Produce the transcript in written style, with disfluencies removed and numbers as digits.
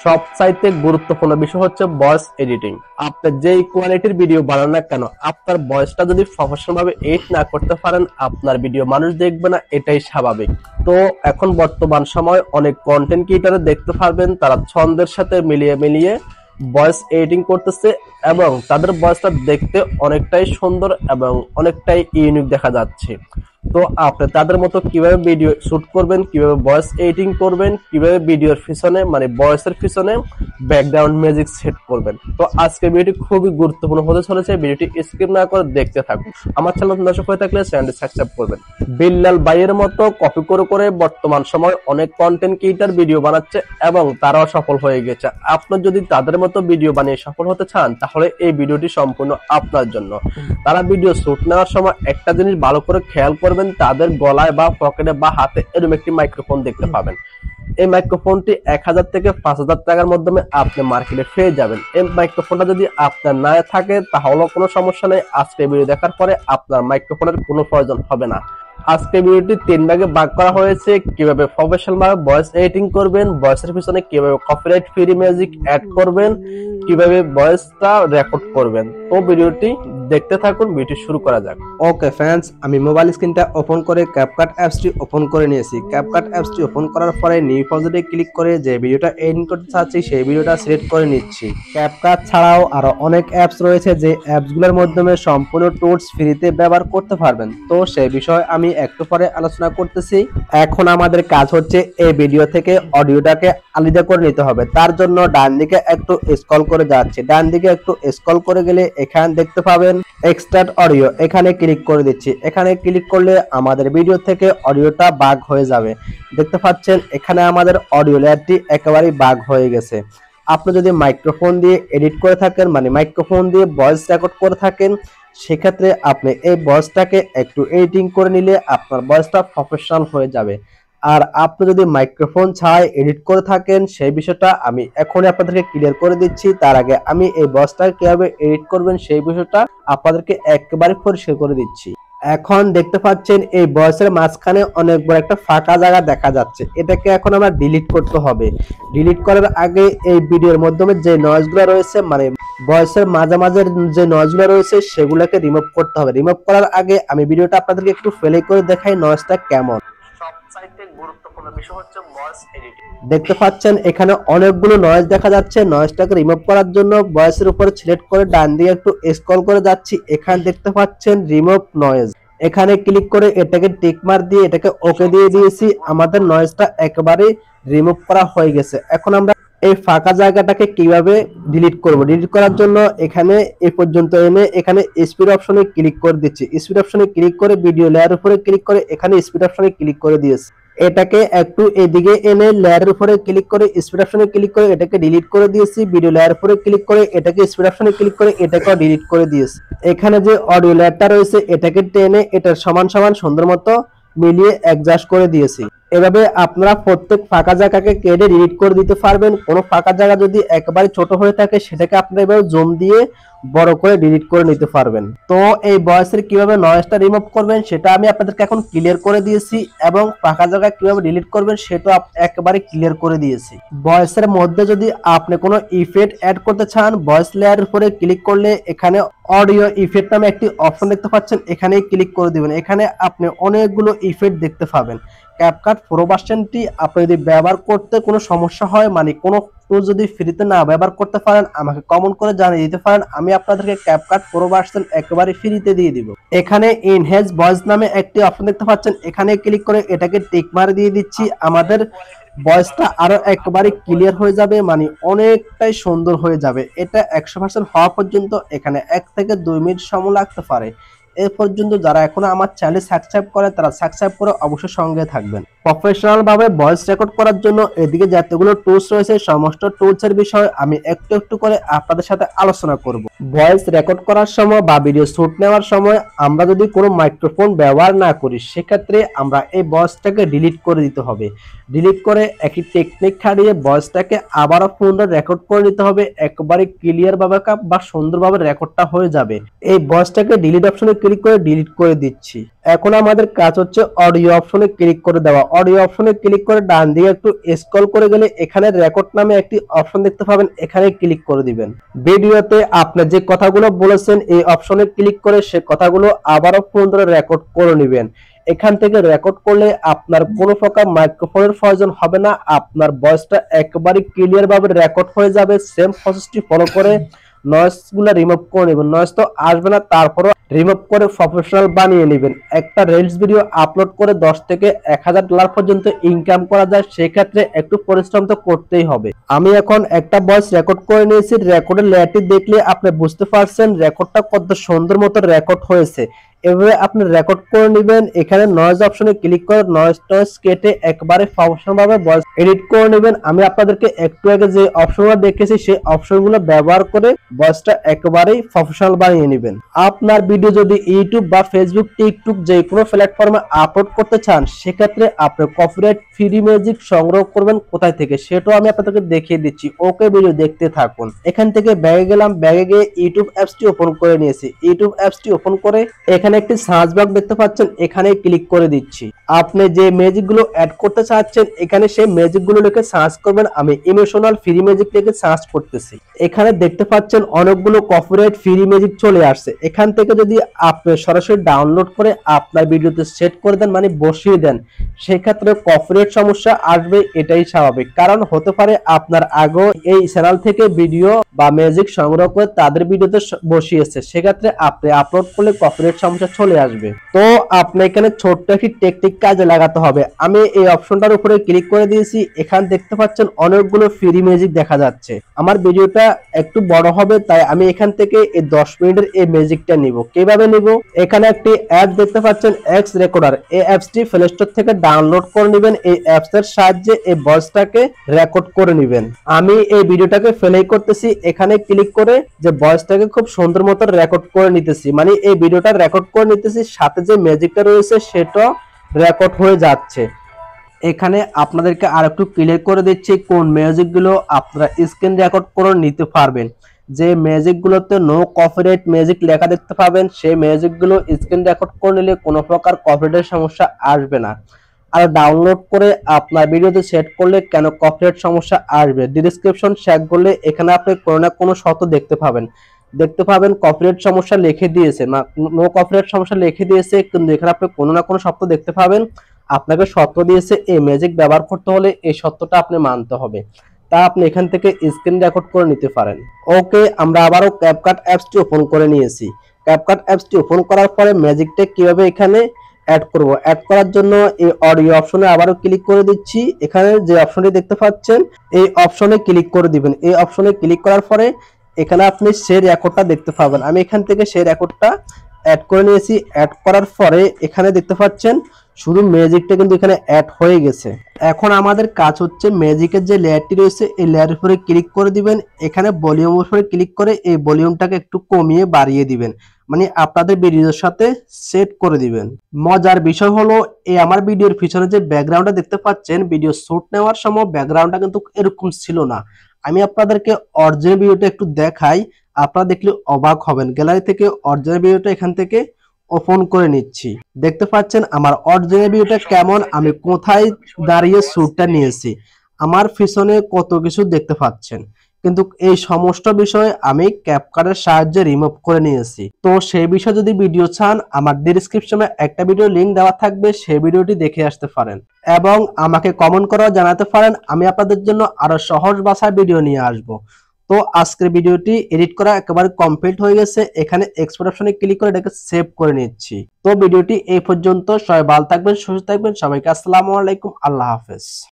সবচাইতে গুরুত্বপূর্ণ বিষয় হচ্ছে ভয়েস এডিটিং। আপনি যেই কোয়ালিটির ভিডিও বানান না কেন, আপনার ভয়েসটা যদি প্রফেশনাল ভাবে এডিট না করতে পারেন, আপনার ভিডিও মানুষ দেখবে না, এটাই স্বাভাবিক। তো এখন বর্তমান সময় অনেক কন্টেন্ট ক্রিয়েটর দেখতে পারবেন তারা ছন্দের সাথে মিলিয়ে মিলিয়ে ভয়েস এডিটিং করতেছে এবং তাদের ভয়েসটা দেখতে অনেকটাই সুন্দর এবং অনেকটাই ইউনিক দেখা যাচ্ছে। তো আপনি তাদের মতো কিভাবে ভিডিও শুট করবেন, কিভাবে ভয়েস এডিটিং করবেন, কিভাবে ভিডিওর পিছনে মানে ভয়েসের পিছনে ব্যাকগ্রাউন্ড মিউজিক সেট করবেন। তো আজকে ভিডিওটি খুবই গুরুত্বপূর্ণ হতে চলেছে, ভিডিওটি স্কিপ না করে দেখতে থাকুন। আমার চ্যানেল দর্শক হয়ে থাকলে চ্যানেলটি সাবস্ক্রাইব করবেন। বিল্লাল ভাইয়ের মতো কপি করে করে বর্তমান সময় অনেক কন্টেন্ট ক্রিয়েটর ভিডিও বানাচ্ছে এবং তারাও সফল হয়ে গেছে। আপনি যদি তাদের মতো ভিডিও বানিয়ে সফল হতে চান তাহলে এই ভিডিওটি সম্পূর্ণ আপনার জন্য। তারা ভিডিও শুট নেওয়ার সময় একটা জিনিস ভালো করে খেয়াল করবেন, তাদের গলায় বা পকেটে বা হাতে এরকম একটি মাইক্রোফোন দেখতে পাবেন। এই মাইক্রোফোনটি 1000 থেকে 5000 টাকার মাধ্যমে আপনি মার্কেটে পেয়ে যাবেন। এই মাইক্রোফোনটা যদি আপনার না থাকে তাহলেও কোনো সমস্যা নেই, আজকে ভিডিও দেখার পরে আপনার মাইক্রোফোনের কোনো প্রয়োজন হবে না। আজকে ভিডিওটি 3 ভাগে ভাগ করা হয়েছে, কিভাবে প্রফেশনাল ভাবে ভয়েস এডিটিং করবেন, ভয়েসের পিছনে কিভাবে কপিরাইট ফ্রি মিউজিক অ্যাড করবেন, কিভাবে ভয়েসটা রেকর্ড করবেন। তো ভিডিওটি দেখতে থাকুন, ভিডিও শুরু করা যাক। ওকে ফ্রেন্ডস, আমি মোবাইল স্ক্রিনটা ওপেন করে ক্যাপকাট অ্যাপসটি ওপেন করে নিয়েছি। ক্যাপকাট অ্যাপসটি ওপেন করার পরে নিউ প্রজেক্টে ক্লিক করে যে ভিডিওটা এডিট করতে চাচ্ছি সেই ভিডিওটা সিলেক্ট করে নিচ্ছি। ক্যাপকাট ছাড়াও আরো অনেক অ্যাপস রয়েছে যে অ্যাপসগুলোর মাধ্যমে সম্পূর্ণ টুলস ফ্রিতে ব্যবহার করতে পারবেন। তো সেই বিষয়ে আমি একটু পরে আলোচনা করতেছি। এখন আমাদের কাজ হচ্ছে এই ভিডিও থেকে অডিওটাকে আলাদা করে নিতে হবে। তার জন্য ডান দিকে একটু স্ক্রল করে যাচ্ছি, ডান দিকে একটু স্ক্রল করে গেলে এখানে দেখতে পাবেন এক্সট্রাক্ট অডিও, এখানে ক্লিক করে দিচ্ছি। এখানে ক্লিক করলে আমাদের ভিডিও থেকে অডিওটা বাগ হয়ে যাবে। দেখতে পাচ্ছেন এখানে আমাদের অডিও লেয়ারটি একেবারেই বাগ হয়ে গেছে। আপনি যদি মাইক্রোফোন দিয়ে এডিট করে থাকেন মানে মাইক্রোফোন দিয়ে ভয়েস রেকর্ড করে থাকেন, সেক্ষেত্রে আপনি এই ভয়েসটাকে একটু এডিটিং করে নিলে আপনার ভয়েসটা প্রফেশনাল হয়ে যাবে। আর আপনি যদি মাইক্রোফোন ছাড়াই এডিট করে থাকেন সেই বিষয়টা আমি এখনই আপনাদেরকে ক্লিয়ার করে দিচ্ছি। তার আগে আমি এই ভয়েসটা কিভাবে এডিট করবেন সেই বিষয়টা আপনাদেরকে একেবারে পরিষ্কার করে দিচ্ছি। এখন দেখতে পাচ্ছেন এই ভয়েসের মাঝখানে অনেক বড় একটা ফাঁকা জায়গা দেখা যাচ্ছে, এটাকে এখন আমরা ডিলিট করতে হবে। ডিলিট করার আগে এই ভিডিওর মাধ্যমে যে নয়েজগুলো রয়েছে মানে ভয়েসের মাঝামাঝের যে নয়েজগুলো রয়েছে সেগুলোকে রিমুভ করতে হবে। রিমুভ করার আগে আমি ভিডিওটা আপনাদেরকে একটু প্লে করে দেখাই নয়েজটা কেমন। সবচাইতে গুরুত্বপূর্ণ বিষয় হচ্ছে ভয়েস এডিটিং। দেখতে পাচ্ছেন এখানে অনেকগুলো নয়েজ দেখা যাচ্ছে। নয়েজটাকে রিমুভ করার জন্য ভয়েসের উপরে সিলেক্ট করে ডান দিকে একটু স্ক্রল করে যাচ্ছি। এখানে দেখতে পাচ্ছেন রিমুভ নয়েজ, এখানে ক্লিক করে এটাকে টিক মার্ক দিয়ে এটাকে ওকে দিয়ে দিয়েছি। আমাদের নয়েজটা একেবারে রিমুভ করা হয়ে গেছে। এখন আমরা এই ফাঁকা জায়গাটাকে কিভাবে ডিলিট করব, ডিলিট করার জন্য এখানে এই পর্যন্ত এনে এখানে স্পিড অপশনে ক্লিক করে দিচ্ছি। স্পিড অপশনে ক্লিক করে ভিডিও লেয়ার উপরে ক্লিক করে এখানে স্পিড অপশনে ক্লিক করে দিয়েছি। এটাকে একটু এদিকে এনে লেয়ারের উপরে ক্লিক করে স্পিড অপশনে ক্লিক করে এটাকে ডিলিট করে দিয়েছি। ভিডিও লেয়ার উপরে ক্লিক করে এটাকে স্পিড অপশনে ক্লিক করে এটাকে ডিলিট করে দিয়েছি। এখানে যে অডিও লেয়ারটা রয়েছে এটাকে টেনে এটার সমান সমান সুন্দর মতো মিলিয়ে অ্যাডজাস্ট করে দিয়েছি। এভাবে আপনারা প্রত্যেক ফাঁকা জায়গাকে কেটে ডিলিট করে দিতে পারবেন। কোনো ফাঁকা জায়গা যদি একেবারে ছোট হয়ে থাকে সেটাকে আপনারা এভাবে জুম দিয়ে বড় করে ডিলিট করে নিতে পারবেন। তো এই ভয়েসের কিভাবে নয়েজটা রিমুভ করবেন সেটা আমি আপনাদেরকে এখন ক্লিয়ার করে দিয়েছি এবং ফাঁকা জায়গা কিভাবে ডিলিট করবেন সেটা একেবারে ক্লিয়ার করে দিয়েছি। ভয়েসের মধ্যে যদি আপনি কোনো ইফেক্ট অ্যাড করতে চান, ভয়েস লেয়ারের উপরে ক্লিক করলে এখানে অডিও ইফেক্ট নামে একটি অপশন দেখতে পাচ্ছেন, এখানে ক্লিক করে দিবেন। এখানে আপনি অনেকগুলো ইফেক্ট দেখতে পাবেন। ক্যাপকাট প্রো ভার্সনটি আপনি যদি ব্যবহার করতে কোনো সমস্যা হয় মানে কোনো টুল যদি ফ্রিতে না ব্যবহার করতে পারেন আমাকে কমেন্ট করে জানিয়ে দিতে পারেন, আমি আপনাদেরকে ক্যাপকাট প্রো ভার্সন একেবারে ফ্রিতে দিয়ে দিব। এখানে এনহ্যান্স ভয়েস নামে একটি অপশন দেখতে পাচ্ছেন, এখানে ক্লিক করে এটাকে টিক মার্ক দিয়ে দিচ্ছি। আমাদের ভয়েসটা আরো একেবারে ক্লিয়ার হয়ে যাবে মানে অনেকটাই সুন্দর হয়ে যাবে। এটা 100% হওয়া পর্যন্ত এখানে 1 থেকে 2 মিনিট সময় লাগতে পারে। এ পর্যন্ত যারা এখনো আমার চ্যানেল সাবস্ক্রাইব করে তারা সাবস্ক্রাইব করে অবশ্যই সঙ্গে থাকবেন। প্রফেশনাল ভাবে ভয়েস রেকর্ড করার জন্য এদিকে যতগুলো টুলস রয়েছে সমস্ত টুলস এর বিষয়ে আমি একটু একটু করে আপনাদের সাথে আলোচনা করব। ভয়েস রেকর্ড করার সময় বা ভিডিও শুট নেওয়ার সময় আমরা যদি কোনো মাইক্রোফোন ব্যবহার না করি সেক্ষেত্রে আমরা এই ভয়েসটাকে ডিলিট করে দিতে হবে। ডিলিট করে একই টেকনিক খাটিয়ে ভয়েসটাকে আবারও পুনরায় রেকর্ড করে নিতে হবে, একবারে ক্লিয়ার ভাবে বা সুন্দরভাবে রেকর্ডটা হয়ে যাবে। এই ভয়েসটাকে ডিলিট অপশনে ক্লিক করে ডিলিট করে দিচ্ছি। এখন আমাদের কাজ হচ্ছে অডিও অপশনে ক্লিক করে দেওয়া। অডিও অপশনে ক্লিক করে ডান দিকে একটু স্ক্রল করে গেলে এখানে রেকর্ড নামে একটি অপশন দেখতে পাবেন, এখানে ক্লিক করে দিবেন। ভিডিওতে আপনি যে কথাগুলো বলেছেন এই অপশনে ক্লিক করে সে কথাগুলো আবারও ফোন ধরে রেকর্ড করে নেবেন। এখান থেকে রেকর্ড করলে আপনার কোনো প্রকার মাইক্রোফোনের প্রয়োজন হবে না, আপনার ভয়েসটা একেবারে ক্লিয়ার ভাবে রেকর্ড হয়ে যাবে। সেম প্রসেসটি ফলো করে নয়েজ গুলা রিমুভ করে নেবেন। নয়েজ তো আসবে না, তারপরও রিমুভ করে প্রফেশনাল বানিয়ে নেবেন। একটা রিলস ভিডিও আপলোড করে 10 থেকে 1000 ডলার পর্যন্ত ইনকাম করা যায়, সেক্ষেত্রে একটু পরিশ্রম তো করতেই হবে। আমি এখন একটা ভয়েস রেকর্ড করে নিয়েছি। রেকর্ডের লেয়ারটি দেখলে আপনি বুঝতে পারছেন রেকর্ডটা কত সুন্দর মতো রেকর্ড হয়েছে। এভাবে আপনি রেকর্ড করে নেবেন। এখানে নয়েজ অপশনে ক্লিক করে নয়েজ কেটে একবারে প্রফেশনাল ভাবে ভয়েস এডিট করে নেবেন। আমি আপনাদেরকে একটু আগে যে অপশনগুলো দেখেছি সেই অপশনগুলো ব্যবহার করে ভয়েসটা একেবারেই প্রফেশনাল বানিয়ে নেবেন। আপনার ভিডিও যদি ইউটিউব বা ফেসবুক, টিকটক যে কোনো প্ল্যাটফর্মে আপলোড করতে চান, সেক্ষেত্রে আপনি কপিরাইট ফ্রি মিউজিক সংগ্রহ করবেন কোথায় থেকে সেটাও আমি আপনাদেরকে দেখিয়ে দিচ্ছি। ওকে, ভিডিও দেখতে থাকুন। এখান থেকে ব্যাগে গেলাম, ব্যাগে গিয়ে ইউটিউব অ্যাপসটি ওপেন করে নিয়েছি। ইউটিউব অ্যাপসটি ওপেন করে এখানে একটি সার্চ বক্স দেখতে পাচ্ছেন, এখানে ক্লিক করে দিচ্ছি। আপনি যে মিউজিক গুলো অ্যাড করতে চাচ্ছেন এখানে সেই মিউজিক গুলো লিখে সার্চ করবেন। আমি ইমোশনাল ফ্রি মিউজিক লিখে সার্চ করতেছি। এখানে দেখতে পাচ্ছেন অনেকগুলো কপিরাইট ফ্রি মিউজিক চলে আসছে। এখান থেকে যদি আপনি সরাসরি ডাউনলোড করে আপনার ভিডিওতে সেট করে দেন, মানে বসিয়ে দেন, সেক্ষেত্রে কপিরাইট সমস্যা আসবে, এটাই স্বাভাবিক। কারণ হতে পারে আপনার আগেও এই চ্যানেল থেকে ভিডিও বা মিউজিক সংগ্রহ করে তাদের ভিডিওতে বসিয়েছে, সেক্ষেত্রে আপনি আপলোড করলে কপিরাইট সমস্যা চলে আসবে। তো আপনি এখানে ছোট্ট একটি টেকনিক কাজে লাগাতে হবে। আমি এই অপশনটার উপরে ক্লিক করে দিয়েছি। এখানে দেখতে পাচ্ছেন অনেকগুলো ফ্রি মিউজিক দেখা যাচ্ছে। আমার ভিডিওটা একটু বড় হবে, তাই আমি এখান থেকে এই 10 মিনিটের এই মিউজিকটা নিব। কিভাবে নিব? এখানে একটি অ্যাপ দেখতে পাচ্ছেন, এক্স রেকর্ডার। এই অ্যাপসটি প্লে স্টোর থেকে ডাউনলোড করে নেবেন। এই অ্যাপসের সাহায্যে এই ভয়েসটাকে রেকর্ড করে নেবেন। আমি এই ভিডিওটাকে প্লে করতেছি, এখানে ক্লিক করে যে ভয়েসটাকে খুব সুন্দর মতো রেকর্ড করে নিতেছি, মানে এই ভিডিওটা রেকর্ড করে নিতেছি, সাথে যে মিউজিকটা রয়েছে সেটা রেকর্ড হয়ে যাচ্ছে। এখানে আপনাদেরকে আর একটু ক্লিয়ার করে দিচ্ছি কোন মিউজিক গুলো আপনারা স্ক্রিন রেকর্ড করে নিতে পারবেন। যে মিউজিক গুলোতে নো কপিরাইট মিউজিক লেখা দেখতে পাবেন, সেই মিউজিক গুলো স্ক্রিন রেকর্ড করে নিলে কোনো প্রকার কপিরাইটের সমস্যা আসবে না। আর ডাউনলোড করে আপনার ভিডিওতে সেট করলে কেন কপিরাইট সমস্যা আসবে? ডেসক্রিপশন চেক করলে এখানে আপনি কোনো না কোনো শর্ত দেখতে পাবেন কপিরাইট সমস্যা লিখে দিয়েছে, নো কপিরাইট সমস্যা লিখে দিয়েছে, কিন্তু এখানে আপনি কোনো না কোনো শর্ত দেখতে পাবেন আপনাকে শর্ত দিয়েছে এই মিউজিক ব্যবহার করতে হলে এই শর্তটা আপনি মানতে হবে। তা আপনি এখান থেকে স্ক্রিন রেকর্ড করে নিতে পারেন। ওকে, আমরা আবারও ক্যাপকাট অ্যাপসটি ওপেন করে নিয়েছি। ক্যাপকাট অ্যাপসটি ওপেন করার পরে ম্যাজিকটা কিভাবে এখানে অ্যাড করব, অ্যাড করার জন্য এই অডিও অপশনে আবারও ক্লিক করে দিচ্ছি। এখানে যে অপশনটি দেখতে পাচ্ছেন এই অপশনে ক্লিক করে দিবেন। এই অপশনে ক্লিক করার পরে এখানে আপনি সেই রেকর্ডটা দেখতে পাবেন। আমি এখান থেকে সেই রেকর্ডটা অ্যাড করে নিয়েছি। অ্যাড করার পরে এখানে দেখতে পাচ্ছেন শুধু মিউজিকটা কিন্তু এখানে অ্যাড হয়ে গেছে। এখন আমাদের কাজ হচ্ছে মিউজিকের যে লেয়ারটি রয়েছে এই লেয়ারের উপরে ক্লিক করে দিবেন। এখানে ভলিউম উপরে ক্লিক করে এই ভলিউমটাকে একটু কমিয়ে বাড়িয়ে দিবেন, মানে আপনাদের ভিডিওর সাথে সেট করে দিবেন। মজার বিষয় হলো এই আমার ভিডিওর পিছনে যে ব্যাকগ্রাউন্ডটা দেখতে পাচ্ছেন, ভিডিও শুট নেওয়ার সময় ব্যাকগ্রাউন্ডটা কিন্তু এরকম ছিল না। আমি আপনাদেরকে অরিজিনাল ভিডিওটা একটু দেখাই, আপনারা দেখলে অবাক হবেন। গ্যালারি থেকে অরিজিনাল ভিডিওটা এখান থেকে ওপেন করে নিচ্ছি। দেখতে পাচ্ছেন আমার অরিজিনাল ভিডিওটা কেমন, আমি কোথায় দাঁড়িয়ে শুটটা নিয়েছি, আমার পিছনে কত কিছু দেখতে পাচ্ছেন। কিন্তু এই সমস্ত বিষয় আমি ক্যাপকাটের সাহায্যে রিমুভ করে নিয়েছি। তো সেই বিষয়ে যদি ভিডিও চান, আমার ডেসক্রিপশনে একটা ভিডিও লিংক দেওয়া থাকবে, সেই ভিডিওটি দেখে আসতে পারেন এবং আমাকে কমেন্ট করে জানাতে পারেন। আমি আপনাদের জন্য আরো সহজ ভাষায় ভিডিও নিয়ে আসব। তো আজকের ভিডিওটি এডিট করা একেবারে কমপ্লিট হয়ে গেছে। এখানে এক্সপোর্ট অপশনে ক্লিক করে এটাকে সেভ করে নিচ্ছি। তো ভিডিওটি এই পর্যন্ত। সবাই ভালো থাকবেন, সুস্থ থাকবেন। সবাইকে আসসালামু আলাইকুম, আল্লাহ হাফেজ।